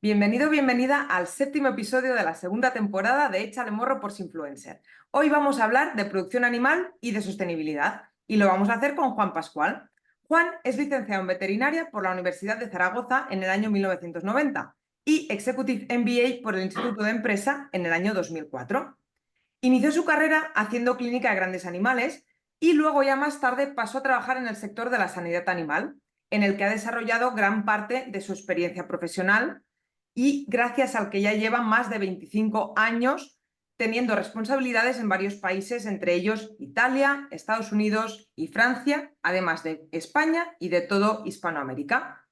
Bienvenido, bienvenida al séptimo episodio de la segunda temporada de Échale Morro por Sinfluencer. Hoy vamos a hablar de producción animal y de sostenibilidad y lo vamos a hacer con Juan Pascual. Juan es licenciado en veterinaria por la Universidad de Zaragoza en el año 1990 y Executive MBA por el Instituto de Empresa en el año 2004. Inició su carrera haciendo clínica de grandes animales y luego ya más tarde pasó a trabajar en el sector de la sanidad animal, en el que ha desarrollado gran parte de su experiencia profesional y gracias al que ya lleva más de 25 años teniendo responsabilidades en varios países, entre ellos Italia, Estados Unidos y Francia, además de España y de todo Hispanoamérica.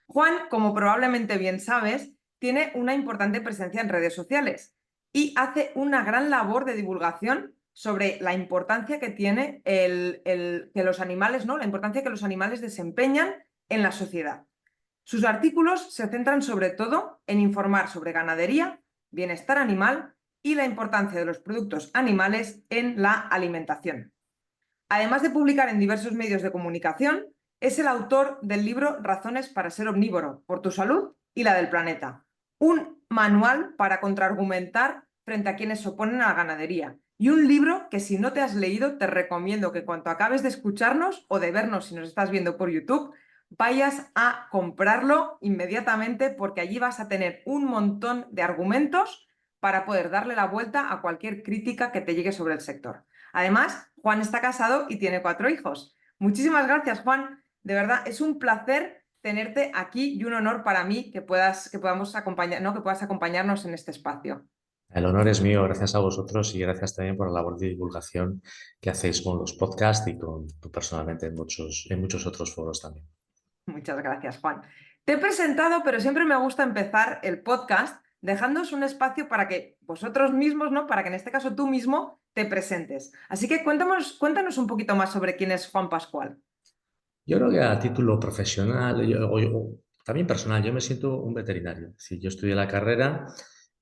Juan, como probablemente bien sabes, tiene una importante presencia en redes sociales y hace una gran labor de divulgación sobre la importancia que tiene que los animales, ¿no? La importancia que los animales desempeñan en la sociedad. Sus artículos se centran sobre todo en informar sobre ganadería, bienestar animal y la importancia de los productos animales en la alimentación. Además de publicar en diversos medios de comunicación, es el autor del libro Razones para ser omnívoro, por tu salud y la del planeta, un manual para contraargumentar frente a quienes se oponen a la ganadería y un libro que si no te has leído te recomiendo que cuando acabes de escucharnos o de vernos si nos estás viendo por YouTube, vayas a comprarlo inmediatamente porque allí vas a tener un montón de argumentos para poder darle la vuelta a cualquier crítica que te llegue sobre el sector. Además, Juan está casado y tiene 4 hijos. Muchísimas gracias, Juan. De verdad, es un placer tenerte aquí y un honor para mí que puedas acompañarnos en este espacio. El honor es mío, gracias a vosotros y gracias también por la labor de divulgación que hacéis con los podcasts y con tú personalmente en muchos otros foros también. Muchas gracias, Juan. Te he presentado, pero siempre me gusta empezar el podcast dejándoos un espacio para que vosotros mismos, ¿no? Para que en este caso tú mismo te presentes. Así que cuéntanos un poquito más sobre quién es Juan Pascual. Yo creo que a título profesional, o también personal, yo me siento un veterinario. Es decir, yo estudié la carrera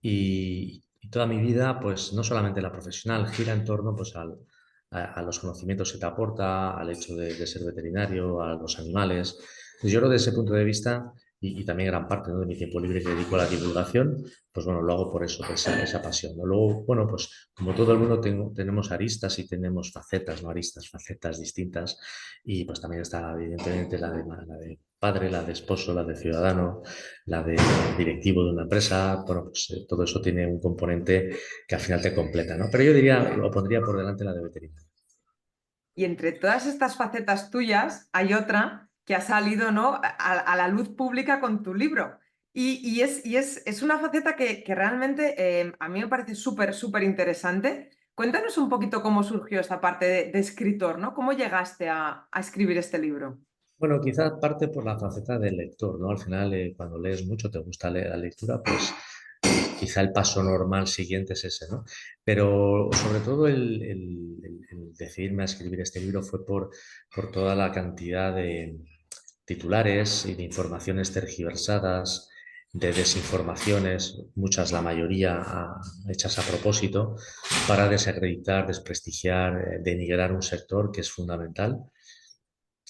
y toda mi vida, pues no solamente la profesional, gira en torno pues, a los conocimientos que te aporta, al hecho de ser veterinario, a los animales. Pues yo creo que desde ese punto de vista, y también gran parte, ¿no?, de mi tiempo libre que dedico a la divulgación, pues bueno, lo hago por eso, por esa pasión, ¿no? Luego, bueno, pues como todo el mundo tenemos aristas y tenemos facetas, no aristas, facetas distintas. Y pues también está evidentemente la de padre, la de esposo, la de ciudadano, la de directivo de una empresa. Bueno, pues todo eso tiene un componente que al final te completa, ¿no? Pero yo diría, lo pondría por delante la de veterinario. Y entre todas estas facetas tuyas hay otra que ha salido, ¿no?, a la luz pública con tu libro. Es una faceta que realmente a mí me parece súper, súper interesante. Cuéntanos un poquito cómo surgió esta parte de escritor, ¿no? ¿Cómo llegaste a escribir este libro? Bueno, quizás parte por la faceta del lector, ¿no? Al final, cuando lees mucho, te gusta la lectura, pues quizá el paso normal siguiente es ese, ¿no? Pero sobre todo el decidirme a escribir este libro fue por toda la cantidad de titulares y de informaciones tergiversadas, de desinformaciones, muchas, la mayoría hechas a propósito, para desacreditar, desprestigiar, denigrar un sector que es fundamental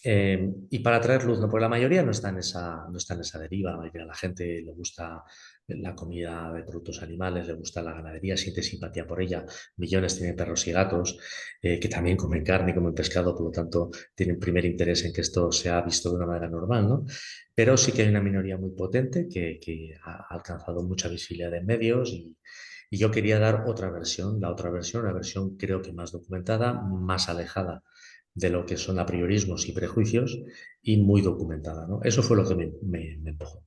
y para traer luz, ¿no? Porque la mayoría no está en esa deriva. La mayoría de la gente le gusta la comida de productos animales, le gusta la ganadería, siente simpatía por ella. Millones tienen perros y gatos que también comen carne y comen pescado, por lo tanto tienen primer interés en que esto sea visto de una manera normal, ¿no? Pero sí que hay una minoría muy potente que ha alcanzado mucha visibilidad en medios y yo quería dar otra versión, la otra versión, una versión creo que más documentada, más alejada de lo que son apriorismos y prejuicios y muy documentada, ¿no? Eso fue lo que me empujó.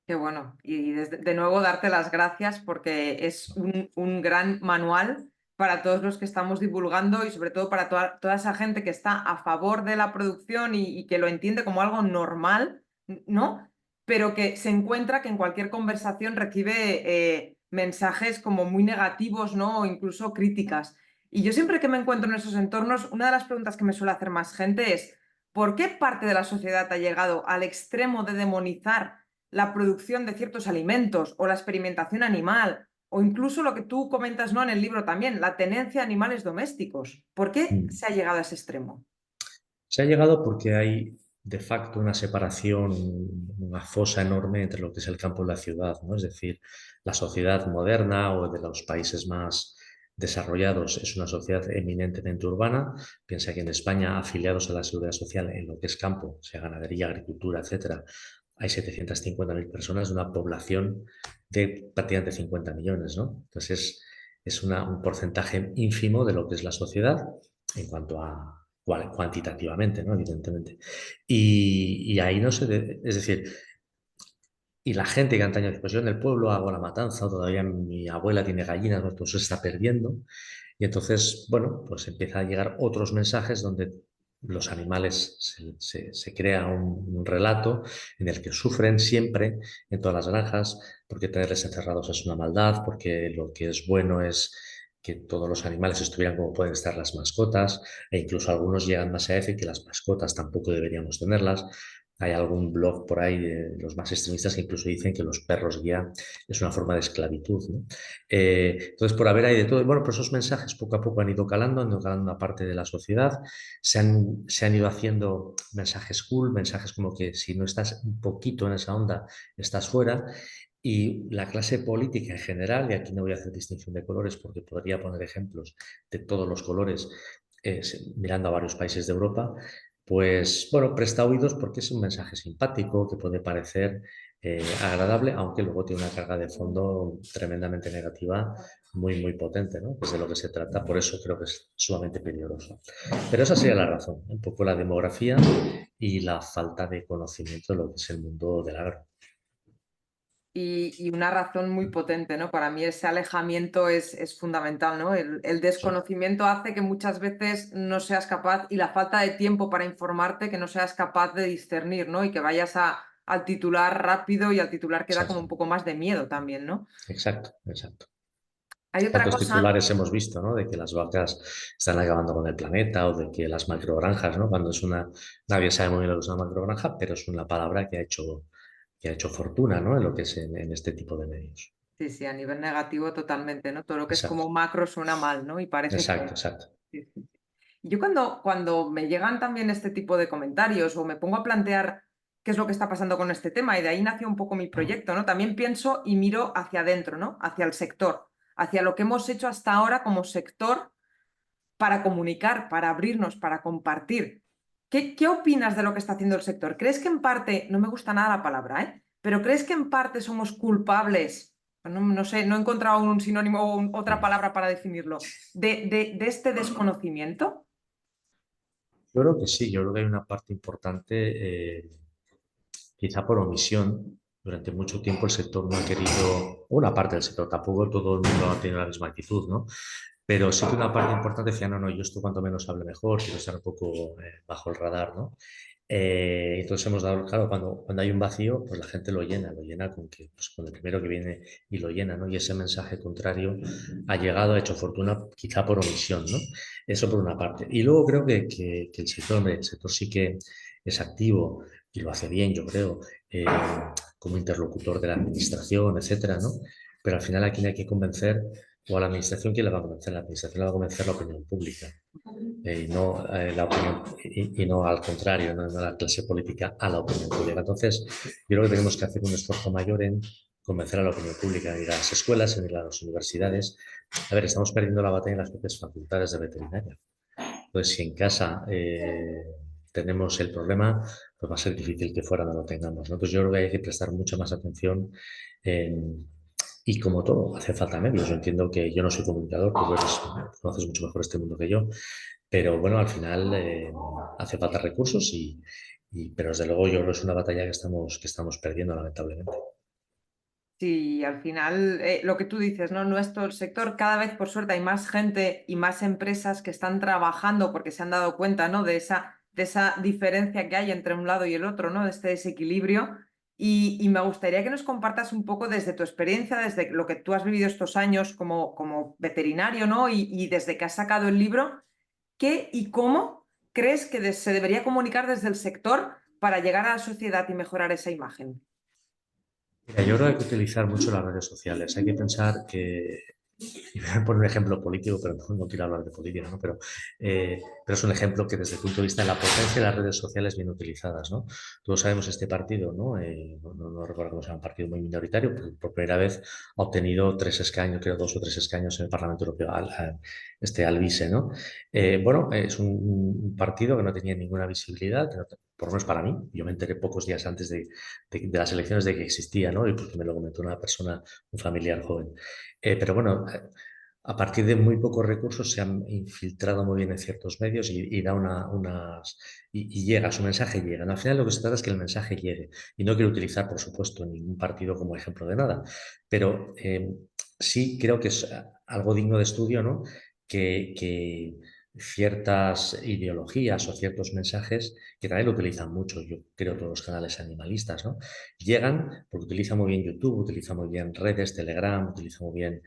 Qué bueno. Y de nuevo darte las gracias porque es un gran manual para todos los que estamos divulgando y sobre todo para toda esa gente que está a favor de la producción y que lo entiende como algo normal, ¿no? Pero que se encuentra que en cualquier conversación recibe mensajes como muy negativos, ¿no? O incluso críticas. Y yo siempre que me encuentro en esos entornos, una de las preguntas que me suele hacer más gente es, ¿por qué parte de la sociedad ha llegado al extremo de demonizar la producción de ciertos alimentos o la experimentación animal o incluso lo que tú comentas, ¿no?, en el libro también, la tenencia de animales domésticos? ¿Por qué Mm. se ha llegado a ese extremo? Se ha llegado porque hay de facto una separación, una fosa enorme entre lo que es el campo y la ciudad, ¿no? Es decir, la sociedad moderna o de los países más desarrollados es una sociedad eminentemente urbana. Piensa que en España, afiliados a la seguridad social en lo que es campo, sea ganadería, agricultura, etcétera, hay 750.000 personas de una población de prácticamente 50 millones, ¿no? Entonces es un porcentaje ínfimo de lo que es la sociedad en cuanto a cuantitativamente, ¿no? Evidentemente. Y ahí no se, es decir, y la gente que antaño, pues yo en el pueblo hago la matanza, o todavía mi abuela tiene gallinas, pues todo eso se está perdiendo. Y entonces, bueno, pues empieza a llegar otros mensajes donde los animales se crea un relato en el que sufren siempre en todas las granjas, porque tenerles encerrados es una maldad, porque lo que es bueno es que todos los animales estuvieran como pueden estar las mascotas, e incluso algunos llegan más a decir que las mascotas tampoco deberíamos tenerlas. Hay algún blog por ahí de los más extremistas que incluso dicen que los perros guía es una forma de esclavitud, ¿no? Entonces, por haber ahí de todo, bueno, pues esos mensajes poco a poco han ido calando una parte de la sociedad, se han ido haciendo mensajes cool, mensajes como que si no estás un poquito en esa onda, estás fuera. Y la clase política en general, y aquí no voy a hacer distinción de colores porque podría poner ejemplos de todos los colores, mirando a varios países de Europa, pues bueno, presta oídos porque es un mensaje simpático que puede parecer agradable, aunque luego tiene una carga de fondo tremendamente negativa, muy, muy potente, ¿no? Que es de lo que se trata, por eso creo que es sumamente peligroso. Pero esa sería la razón, un poco la demografía y la falta de conocimiento de lo que es el mundo del agro. Y una razón muy potente, ¿no? Para mí ese alejamiento es fundamental, ¿no? El Sí, desconocimiento hace que muchas veces no seas capaz, y la falta de tiempo para informarte, que no seas capaz de discernir, ¿no? Y que vayas al titular rápido y al titular que da como exacto, un poco más de miedo también, ¿no? exacto, exacto. Hay otra ¿Cuántos cosa. titulares hemos visto, ¿no? De que las vacas están acabando con el planeta o de que las macrogranjas, ¿no? Cuando es una, nadie sabe muy bien lo que es una macrogranja, pero es una palabra que ha hecho fortuna, ¿no? En lo que es en este tipo de medios. Sí, sí, a nivel negativo totalmente, ¿no? Todo lo que es Exacto, como macro suena mal, ¿no? Y parece exacto, que... exacto. Sí, sí. Yo cuando me llegan también este tipo de comentarios o me pongo a plantear qué es lo que está pasando con este tema, y de ahí nació un poco mi proyecto, ¿no? También pienso y miro hacia adentro, ¿no? Hacia el sector, hacia lo que hemos hecho hasta ahora como sector para comunicar, para abrirnos, para compartir. ¿Qué opinas de lo que está haciendo el sector? ¿Crees que en parte, no me gusta nada la palabra, ¿eh? Pero crees que en parte somos culpables? No sé, no he encontrado un sinónimo o otra palabra para definirlo, de este desconocimiento. Yo creo que sí, yo creo que hay una parte importante, quizá por omisión. Durante mucho tiempo el sector no ha querido, una parte del sector, tampoco todo el mundo ha tenido la misma actitud, ¿no? Pero sí que una parte importante decía, no, no, yo esto cuanto menos hable mejor, quiero estar un poco bajo el radar, ¿no? Entonces hemos dado, claro, cuando hay un vacío, pues la gente lo llena con, que, pues con el primero que viene y lo llena, ¿no? Y ese mensaje contrario ha llegado, ha hecho fortuna, quizá por omisión, ¿no? Eso por una parte. Y luego creo que el sector, hombre, el sector sí que es activo y lo hace bien, yo creo, como interlocutor de la administración, etcétera, ¿no? Pero al final a quien hay que convencer, o a la administración, ¿quién le va a convencer? La administración le va a convencer la opinión pública y no la opinión, y no al contrario, no la clase política a la opinión pública. Entonces, yo creo que tenemos que hacer un esfuerzo mayor en convencer a la opinión pública, en ir a las escuelas, en ir a las universidades. A ver, estamos perdiendo la batalla en las propias facultades de veterinaria. Entonces, si en casa tenemos el problema, pues va a ser difícil que fuera no lo tengamos, ¿no? Entonces, yo creo que hay que prestar mucha más atención en, y como todo, hace falta medios. Yo entiendo que yo no soy comunicador, tú conoces mucho mejor este mundo que yo, pero bueno, al final hace falta recursos pero desde luego yo creo que es una batalla que estamos perdiendo, lamentablemente. Sí, al final, lo que tú dices, ¿no? Nuestro sector, cada vez por suerte hay más gente y más empresas que están trabajando porque se han dado cuenta, ¿no? De esa diferencia que hay entre un lado y el otro, ¿no? De este desequilibrio. Y me gustaría que nos compartas un poco desde tu experiencia, desde lo que tú has vivido estos años como veterinario, ¿no? Y desde que has sacado el libro, ¿qué y cómo crees que se debería comunicar desde el sector para llegar a la sociedad y mejorar esa imagen? Mira, yo creo que hay que utilizar mucho las redes sociales. Hay que pensar que y voy a poner un ejemplo político, pero no quiero hablar de política, ¿no? Pero es un ejemplo que desde el punto de vista de la potencia de las redes sociales bien utilizadas, ¿no? Todos sabemos este partido, ¿no? No recuerdo cómo se llama, un partido muy minoritario, por primera vez ha obtenido 3 escaños, creo 2 o 3 escaños en el Parlamento Europeo, Alvise, ¿no? Bueno, es un partido que no tenía ninguna visibilidad, por lo menos para mí. Yo me enteré pocos días antes de las elecciones de que existía, ¿no? Y porque me lo comentó una persona, un familiar joven. Pero bueno, a partir de muy pocos recursos se han infiltrado muy bien en ciertos medios y da y llega, su mensaje llega. Al final lo que se trata es que el mensaje llegue. Y no quiero utilizar, por supuesto, ningún partido como ejemplo de nada, pero sí creo que es algo digno de estudio, ¿no? Que ciertas ideologías o ciertos mensajes, que también lo utilizan mucho, yo creo, todos los canales animalistas, ¿no? Llegan porque utilizan muy bien YouTube, utilizan muy bien redes, Telegram, utilizan muy bien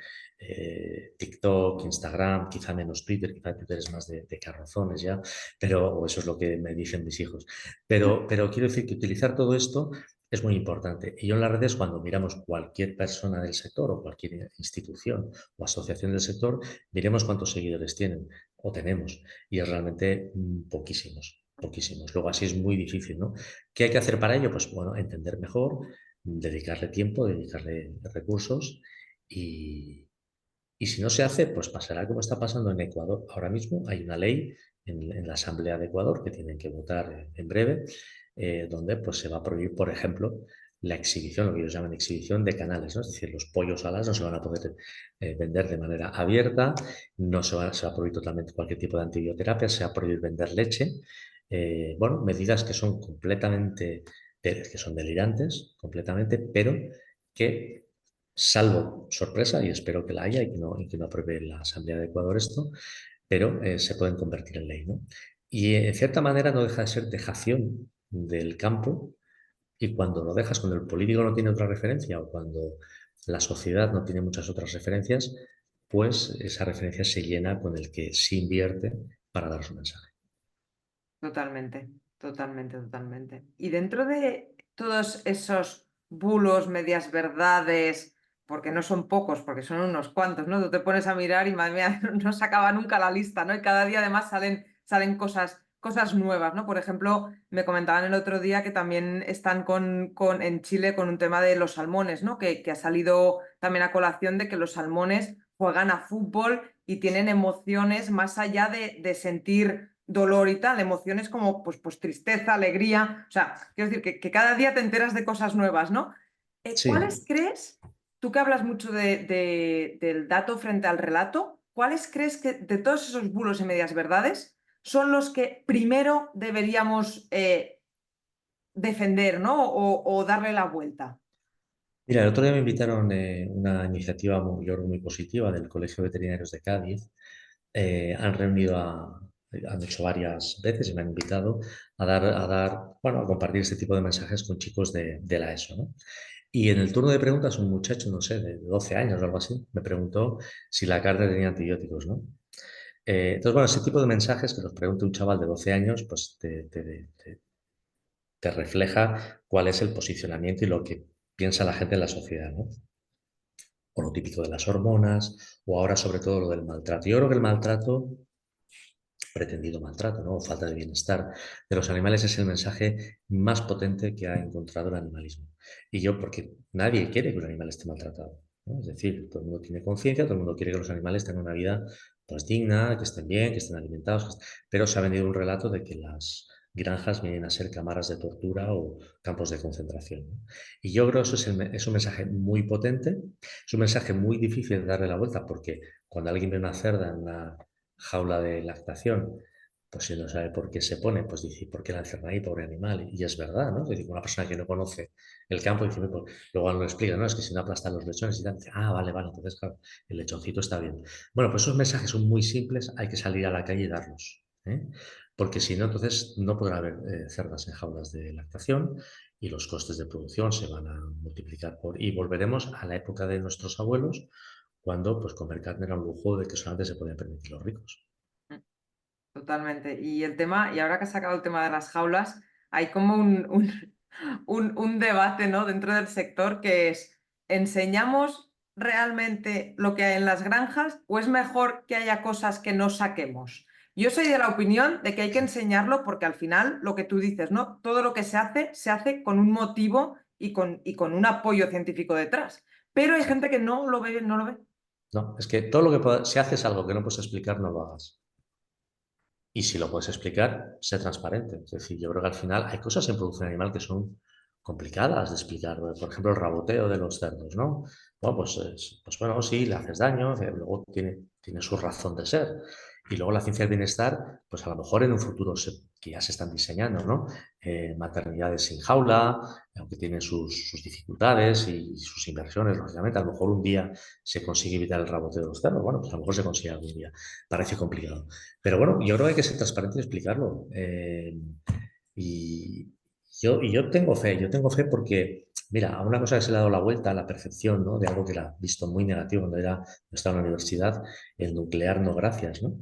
TikTok, Instagram, quizá menos Twitter, quizá Twitter es más de carrozones ya, pero o eso es lo que me dicen mis hijos. Pero quiero decir que utilizar todo esto es muy importante. Y yo en las redes, cuando miramos cualquier persona del sector o cualquier institución o asociación del sector, miremos cuántos seguidores tienen o tenemos. Y es realmente poquísimos, poquísimos. Luego así es muy difícil, ¿no? ¿Qué hay que hacer para ello? Pues bueno, entender mejor, dedicarle tiempo, dedicarle recursos y si no se hace, pues pasará como está pasando en Ecuador. Ahora mismo hay una ley en la Asamblea de Ecuador que tienen que votar en breve, donde pues, se va a prohibir, por ejemplo, la exhibición, lo que ellos llaman exhibición de canales, ¿no? Es decir, los pollos alas no se van a poder vender de manera abierta, no se va a prohibir totalmente cualquier tipo de antibioterapia, se va a prohibir vender leche. Bueno, medidas que son completamente, que son delirantes, completamente, pero que salvo sorpresa, y espero que la haya y que no apruebe la Asamblea de Ecuador esto, pero se pueden convertir en ley, ¿no? Y en cierta manera no deja de ser dejación del campo y cuando lo dejas, cuando el político no tiene otra referencia o cuando la sociedad no tiene muchas otras referencias, pues esa referencia se llena con el que sí invierte para dar su mensaje. Totalmente, totalmente, totalmente. Y dentro de todos esos bulos, medias verdades, porque no son pocos, porque son unos cuantos, ¿no? Tú te pones a mirar y madre mía, no se acaba nunca la lista, ¿no? Y cada día además salen cosas nuevas, ¿no? Por ejemplo, me comentaban el otro día que también están en Chile con un tema de los salmones, ¿no? Que ha salido también a colación de que los salmones juegan a fútbol y tienen emociones más allá de sentir dolor y tal, emociones como pues tristeza, alegría, o sea, quiero decir que cada día te enteras de cosas nuevas, ¿no? Sí, ¿Cuáles crees, tú que hablas mucho del dato frente al relato, cuáles crees que de todos esos bulos y medias verdades son los que primero deberíamos defender, ¿no? O darle la vuelta? mira, el otro día me invitaron una iniciativa muy, yo creo, muy positiva del Colegio de Veterinarios de Cádiz. Han reunido han hecho varias veces y me han invitado bueno, a compartir este tipo de mensajes con chicos de la ESO, ¿no? Y en el turno de preguntas, un muchacho, no sé, de 12 años o algo así, me preguntó si la carne tenía antibióticos, ¿no? Entonces, bueno, ese tipo de mensajes que los pregunte un chaval de 12 años, pues te refleja cuál es el posicionamiento y lo que piensa la gente en la sociedad, ¿no? O lo típico de las hormonas, o ahora sobre todo lo del maltrato. Yo creo que el maltrato, pretendido maltrato, ¿no? O falta de bienestar de los animales es el mensaje más potente que ha encontrado el animalismo. Y yo, porque nadie quiere que un animal esté maltratado, ¿no? Es decir, todo el mundo tiene conciencia, todo el mundo quiere que los animales tengan una vida pues digna, que estén bien, que estén alimentados, pero se ha vendido un relato de que las granjas vienen a ser cámaras de tortura o campos de concentración, ¿no? Y yo creo que eso es un mensaje muy potente, es un mensaje muy difícil de darle la vuelta porque cuando alguien ve una cerda en una jaula de lactación, pues si no sabe por qué se pone, pues dice, ¿por qué la encerran ahí, pobre animal? Y es verdad, ¿no? Es decir, una persona que no conoce el campo dice, pues, luego lo explica, ¿no? Es que si no aplastan los lechones y tal, dice, ah, vale, vale, entonces claro, el lechoncito está bien. Bueno, pues esos mensajes son muy simples, hay que salir a la calle y darlos, ¿eh? Porque si no, entonces no podrá haber cerdas en jaulas de lactación y los costes de producción se van a multiplicar y volveremos a la época de nuestros abuelos, cuando pues comer carne era un lujo de que solamente se podían permitir los ricos. Totalmente. Y el tema, y ahora que has sacado el tema de las jaulas, hay como un debate, ¿no? Dentro del sector que es, ¿enseñamos realmente lo que hay en las granjas o es mejor que haya cosas que no saquemos? Yo soy de la opinión de que hay que enseñarlo porque al final lo que tú dices, ¿no? Todo lo que se hace con un motivo y con un apoyo científico detrás. Pero hay Sí. gente que no lo ve, no lo ve. No, es que todo lo que si haces algo que no puedes explicar, no lo hagas. Y si lo puedes explicar, sé transparente. Es decir, yo creo que al final hay cosas en producción animal que son complicadas de explicar. Por ejemplo, el raboteo de los cerdos, ¿no? Bueno, pues, pues bueno, sí, le haces daño, luego tiene su razón de ser. Y luego la ciencia del bienestar, pues a lo mejor en un futuro que ya se están diseñando, ¿no? Maternidades sin jaula, aunque tienen sus dificultades y sus inversiones, lógicamente. A lo mejor un día se consigue evitar el raboteo de los cerdos. Bueno, pues a lo mejor se consigue algún día. Parece complicado. Pero bueno, yo creo que hay que ser transparente y explicarlo. Y yo tengo fe porque, mira, a una cosa que se le ha dado la vuelta a la percepción, ¿no? De algo que era visto muy negativo cuando estaba en la universidad, el nuclear no gracias, ¿no?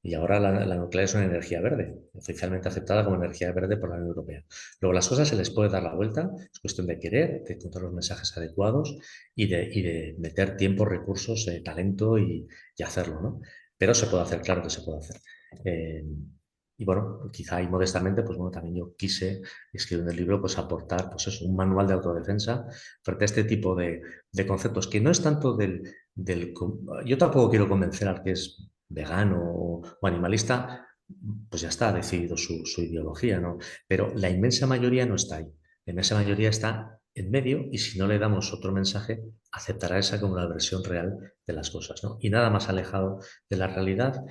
Y ahora la nuclear es una energía verde, oficialmente aceptada como energía verde por la Unión Europea. Luego las cosas se les puede dar la vuelta, es cuestión de querer, de encontrar los mensajes adecuados y de meter tiempo, recursos, talento y hacerlo, ¿no? Pero se puede hacer, claro que se puede hacer. Eh, y bueno, quizá y modestamente, pues bueno, también yo quise escribir en el libro, pues aportar, pues eso, un manual de autodefensa frente a este tipo de conceptos, que no es tanto yo tampoco quiero convencer al que es vegano o animalista, pues ya está, ha decidido su ideología, ¿no? Pero la inmensa mayoría no está ahí. La inmensa mayoría está en medio y si no le damos otro mensaje, aceptará esa como la versión real de las cosas, ¿no? Y nada más alejado de la realidad.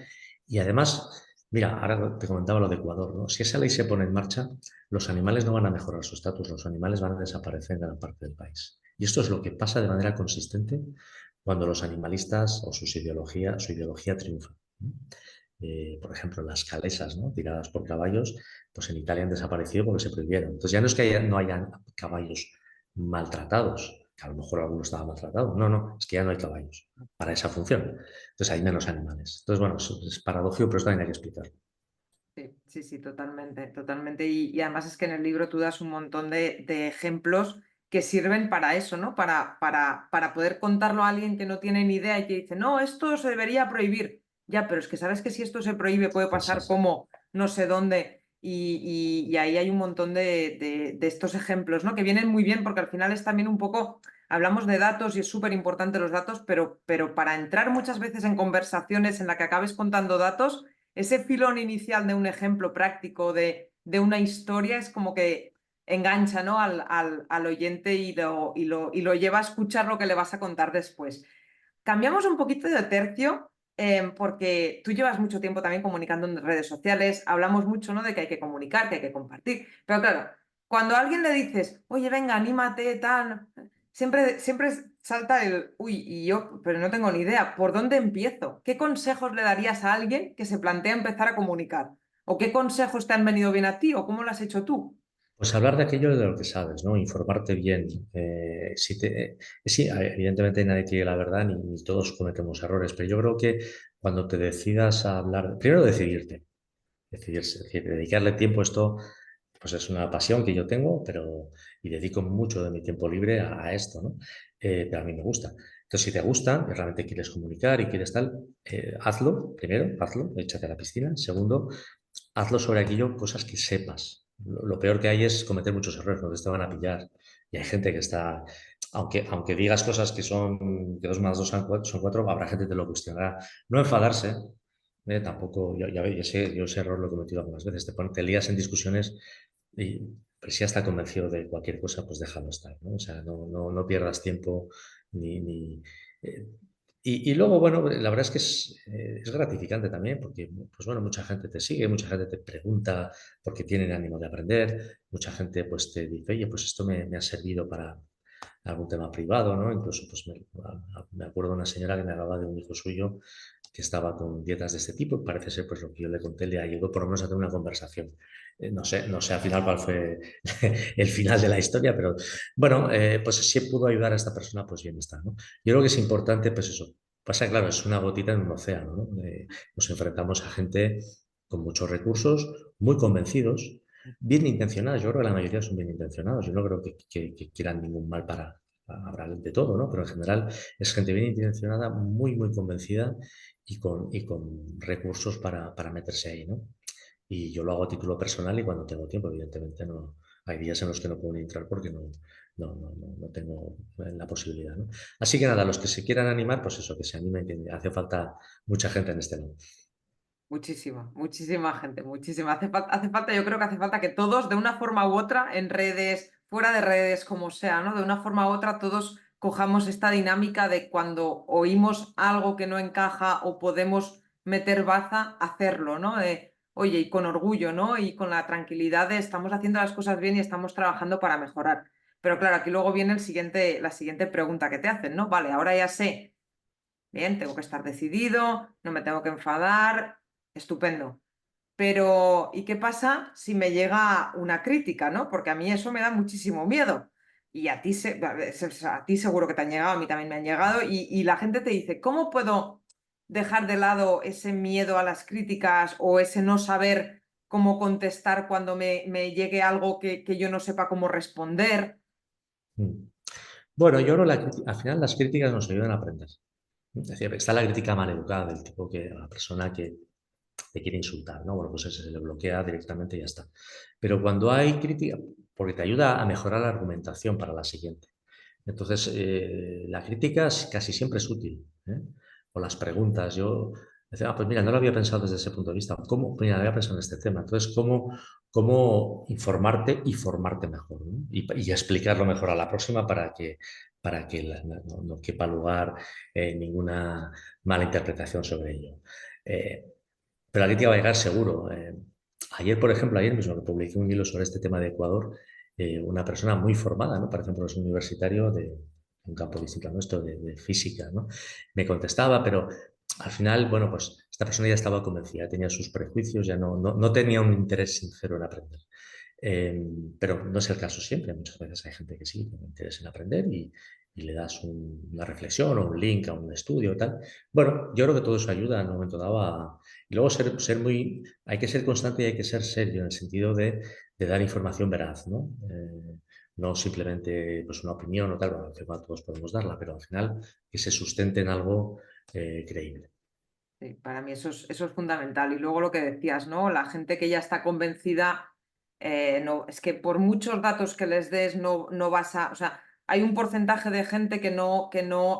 Y además, mira, ahora te comentaba lo de Ecuador, ¿no? Si esa ley se pone en marcha, los animales no van a mejorar su estatus, los animales van a desaparecer en gran parte del país. Y esto es lo que pasa de manera consistente cuando los animalistas o su ideología triunfa. ¿No? Por ejemplo, las calesas, ¿no? Tiradas por caballos, pues en Italia han desaparecido porque se prohibieron. Entonces ya no es que no hayan caballos maltratados, que a lo mejor algunos estaban maltratados, no, no, es que ya no hay caballos para esa función. Entonces hay menos animales. Entonces, bueno, es paradójico, pero esto también hay que explicarlo. Sí, sí, sí, totalmente, totalmente. Y además es que en el libro tú das un montón de ejemplos que sirven para eso, ¿no? Para poder contarlo a alguien que no tiene ni idea y que dice, no, esto se debería prohibir. Ya, pero es que sabes que si esto se prohíbe puede Sí, pasar sí. como no sé dónde. Y ahí hay un montón de estos ejemplos, ¿no? Que vienen muy bien porque al final es también un poco, hablamos de datos y es súper importante los datos, pero para entrar muchas veces en conversaciones en la que acabes contando datos ese filón inicial de un ejemplo práctico de una historia es como que engancha, ¿no? al oyente y lo lleva a escuchar lo que le vas a contar después. Cambiamos un poquito de tercio porque tú llevas mucho tiempo también comunicando en redes sociales, hablamos mucho, ¿no? De que hay que comunicar, que hay que compartir, pero claro, cuando a alguien le dices, oye, venga, anímate, tal, siempre salta el, uy, y yo, pero no tengo ni idea, ¿por dónde empiezo? ¿Qué consejos le darías a alguien que se plantea empezar a comunicar? ¿O qué consejos te han venido bien a ti? ¿O cómo lo has hecho tú? Pues hablar de aquello de lo que sabes, ¿no? Informarte bien. Sí, evidentemente nadie tiene la verdad ni todos cometemos errores, pero yo creo que cuando te decidas a hablar, primero decidirse, es decir, dedicarle tiempo a esto, pues es una pasión que yo tengo, y dedico mucho de mi tiempo libre a esto, ¿no? Pero a mí me gusta. Entonces, si te gusta y realmente quieres comunicar y quieres tal, hazlo, primero, hazlo, échate a la piscina. Segundo, hazlo sobre aquello, cosas que sepas. Lo peor que hay es cometer muchos errores, donde te van a pillar. Y hay gente que está, aunque digas cosas que 2 más 2 son cuatro, habrá gente que te lo cuestionará. No enfadarse, tampoco, yo ese error lo he cometido algunas veces. Te lías en discusiones y pero si ya está convencido de cualquier cosa, pues déjalo estar, ¿no? O sea, no pierdas tiempo ni, eh, y luego, bueno, la verdad es que es gratificante también porque, pues bueno, mucha gente te sigue, mucha gente te pregunta porque tienen ánimo de aprender, mucha gente pues te dice, oye, pues esto me ha servido para algún tema privado, ¿no? Incluso, pues me acuerdo de una señora que me hablaba de un hijo suyo que estaba con dietas de este tipo y parece ser, pues lo que yo le conté le ayudó por lo menos a tener una conversación. No sé al final cuál fue el final de la historia, pero bueno, pues si pudo ayudar a esta persona, pues bien está, ¿no? Yo creo que es importante, pues eso. Pasa, claro, es una gotita en un océano, ¿no? Nos enfrentamos a gente con muchos recursos, muy convencidos, bien intencionados. Yo creo que la mayoría son bien intencionados. Yo no creo que quieran ningún mal habrá de todo, ¿no? Pero en general es gente bien intencionada, muy, muy convencida y con recursos para meterse ahí, ¿no? Y yo lo hago a título personal y cuando tengo tiempo, evidentemente no. Hay días en los que no puedo ni entrar porque no tengo la posibilidad, ¿no? Así que nada, los que se quieran animar, pues eso, que se animen, que hace falta mucha gente en este lado. Muchísima, muchísima gente, muchísima. Hace falta, yo creo que hace falta que todos, de una forma u otra, en redes, fuera de redes, como sea, ¿no? De una forma u otra, todos cojamos esta dinámica de cuando oímos algo que no encaja o podemos meter baza, hacerlo, ¿no? Oye, y con orgullo, ¿no? Y con la tranquilidad de estamos haciendo las cosas bien y estamos trabajando para mejorar. Pero claro, aquí luego viene la siguiente pregunta que te hacen, ¿no? Vale, ahora ya sé. Bien, tengo que estar decidido, no me tengo que enfadar, estupendo. Pero, ¿y qué pasa si me llega una crítica, ¿no? Porque a mí eso me da muchísimo miedo. Y a ti, a ti seguro que te han llegado, a mí también me han llegado. Y la gente te dice, ¿cómo puedo dejar de lado ese miedo a las críticas o ese no saber cómo contestar cuando me llegue algo que yo no sepa cómo responder? Mm. Bueno, yo creo que al final las críticas nos ayudan a aprender. Es decir, está la crítica maleducada del tipo que a la persona que te quiere insultar, ¿no? Bueno, pues ese se le bloquea directamente y ya está. Pero cuando hay crítica, porque te ayuda a mejorar la argumentación para la siguiente. Entonces, la crítica casi siempre es útil, ¿eh? O las preguntas. Yo decía, pues mira, no lo había pensado desde ese punto de vista. ¿Cómo? Mira, no había pensado en este tema. Entonces, ¿cómo informarte y formarte mejor, ¿no? Y explicarlo mejor a la próxima para que no quepa lugar ninguna mala interpretación sobre ello. Eh, pero la crítica va a llegar seguro. Ayer, por ejemplo, ayer mismo que publiqué un hilo sobre este tema de Ecuador, una persona muy formada, ¿no? Parece un profesor universitario de un campo distinto a nuestro, de física, ¿no? Me contestaba, pero al final, bueno, pues esta persona ya estaba convencida, tenía sus prejuicios, ya no tenía un interés sincero en aprender. Eh, pero no es el caso siempre. Muchas veces hay gente que sí tiene interés en aprender y le das una reflexión o un link a un estudio y tal. Bueno, yo creo que todo eso ayuda en un momento dado y luego hay que ser constante y hay que ser serio en el sentido de dar información veraz, ¿no? No simplemente pues, una opinión o tal, bueno, que todos podemos darla, pero al final que se sustente en algo creíble. Sí, para mí eso es fundamental. Y luego lo que decías, ¿no? La gente que ya está convencida, no, es que por muchos datos que les des, no vas a. O sea, hay un porcentaje de gente que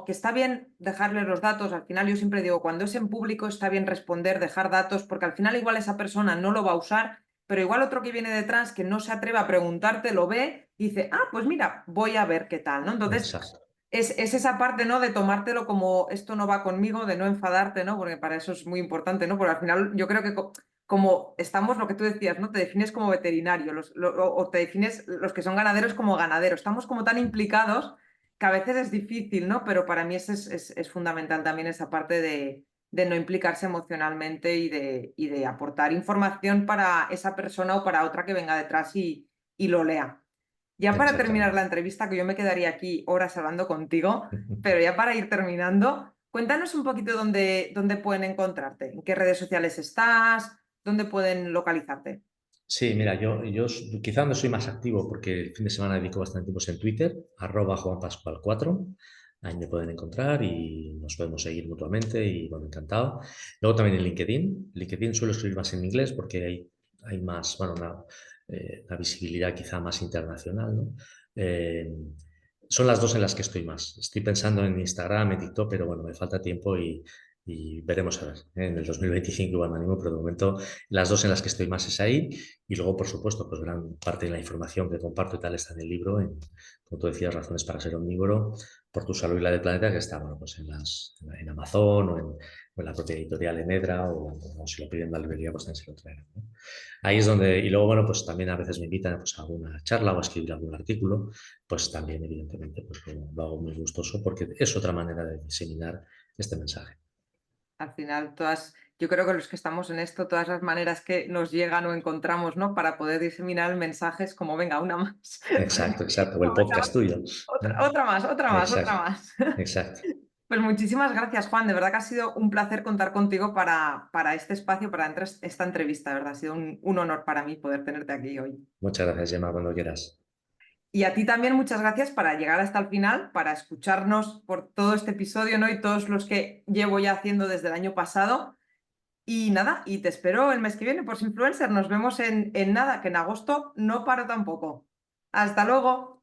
está bien dejarles los datos. Al final, yo siempre digo, cuando es en público está bien responder, dejar datos, porque al final igual esa persona no lo va a usar, pero igual otro que viene detrás que no se atreve a preguntarte, lo ve y dice, ah, pues mira, voy a ver qué tal, ¿no? Entonces. Exacto. Es esa parte, ¿no? De tomártelo como esto no va conmigo, de no enfadarte, ¿no? Porque para eso es muy importante, ¿no? Porque al final yo creo que como estamos, lo que tú decías, ¿no? Te defines como veterinario, o te defines los que son ganaderos como ganaderos. Estamos como tan implicados que a veces es difícil, ¿no? Pero para mí es fundamental también esa parte de no implicarse emocionalmente y de aportar información para esa persona o para otra que venga detrás y lo lea. Ya para terminar Exactamente. la entrevista, que yo me quedaría aquí horas hablando contigo, pero ya para ir terminando, cuéntanos un poquito dónde pueden encontrarte, en qué redes sociales estás, dónde pueden localizarte. Sí, mira, yo quizá no soy más activo porque el fin de semana dedico bastante tiempo en Twitter, @JuanPascual4. Ahí me pueden encontrar y nos podemos seguir mutuamente y bueno, encantado. Luego también en LinkedIn. LinkedIn suelo escribir más en inglés porque hay más, bueno, una visibilidad quizá más internacional, ¿no? Eh, Son las dos en las que estoy más. Estoy pensando en Instagram, en TikTok, pero bueno, me falta tiempo y veremos a ver. En el 2025 igual me animo, pero de momento las dos en las que estoy más es ahí. Y luego, por supuesto, pues gran parte de la información que comparto y tal está en el libro, como tú decías, Razones para ser omnívoro, por tu salud y la del planeta, que está, bueno, pues en Amazon o en la propia editorial Enedra, o si lo piden en la librería, pues también se lo traerán, ¿no? Ahí es donde, y luego, bueno, pues también a veces me invitan pues, a alguna charla o a escribir algún artículo, pues también, evidentemente, pues lo hago muy gustoso porque es otra manera de diseminar este mensaje. Al final, yo creo que los que estamos en esto, todas las maneras que nos llegan o encontramos, ¿no? Para poder diseminar el mensaje es como, venga, una más. Exacto, exacto. O el Vamos podcast tuyo, ¿eh? otra más, otra más, otra Exacto, más. exacto. Pues muchísimas gracias, Juan. De verdad que ha sido un placer contar contigo para este espacio, para esta entrevista. De verdad, ha sido un honor para mí poder tenerte aquí hoy. Muchas gracias, Gemma, cuando quieras. Y a ti también muchas gracias para llegar hasta el final, para escucharnos por todo este episodio, ¿no? Y todos los que llevo ya haciendo desde el año pasado. Y nada, y te espero el mes que viene por Influencer. Nos vemos en nada, que en agosto no paro tampoco. Hasta luego.